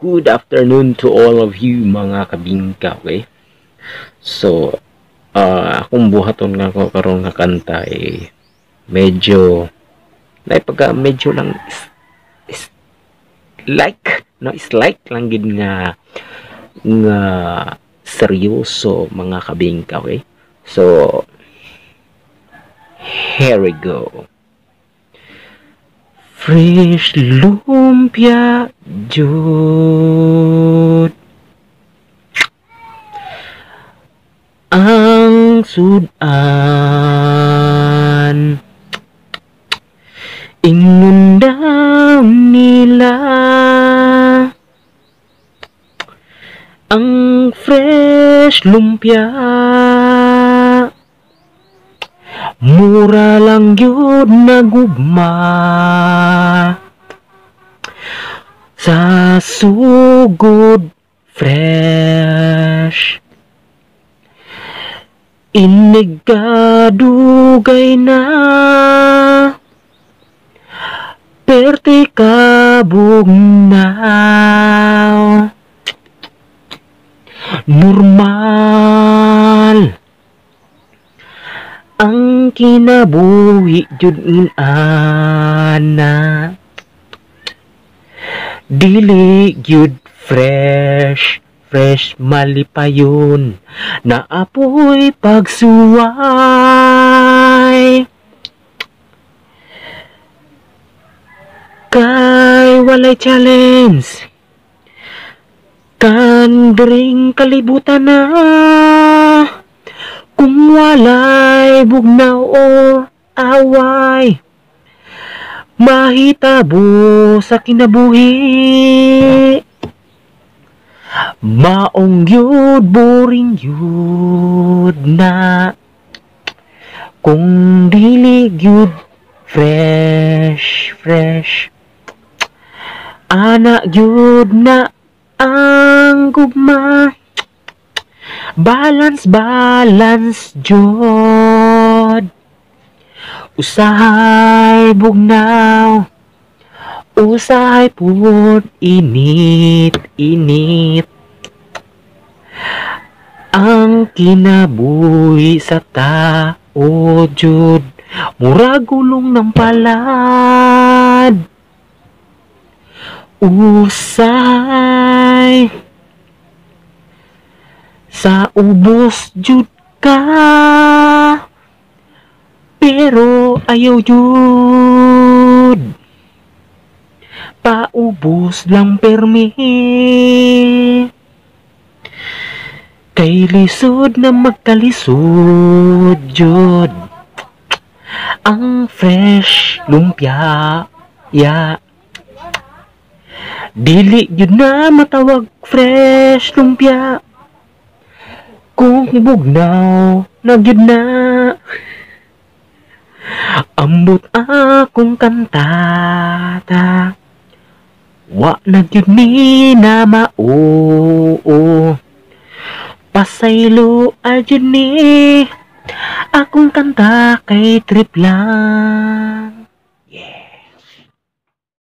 good afternoon to all of you mga kabingka, okay? So, akong buhaton nga ko karon nga kanta medyo medyo lang is like no is like lang gid nga seryoso mga kabingka, okay? So, here we go. Fresh lumpia jud ang sudan, ingon daw nila ang fresh lumpia mura lang yun nagugma sa sugod fresh. Inigkadugay na perte kabugnaw normal ang kinabuhi jud ana, dili jud fresh malipayon na apoy pagsuway kay walay challenge kan dring kalibutan na kung walay bugnaw or away mahitabo sa kinabuhi. Maong yud boring yud na kung dili yud fresh anak yud na ang gugma balance jud usahay bugnaw usahay pud init ang kinabuhi sa tao jud murag gulong ng palad usay sa ubos jud ka pero ayaw jud paubos lang permi kay lisod na magkalisod jud ang fresh lumpia dili jud na matawag fresh lumpia kung bugnaw na jud na ambot akong kantata wa na jud ni na mao pasaylo ajud ni akong kanta kay trip lang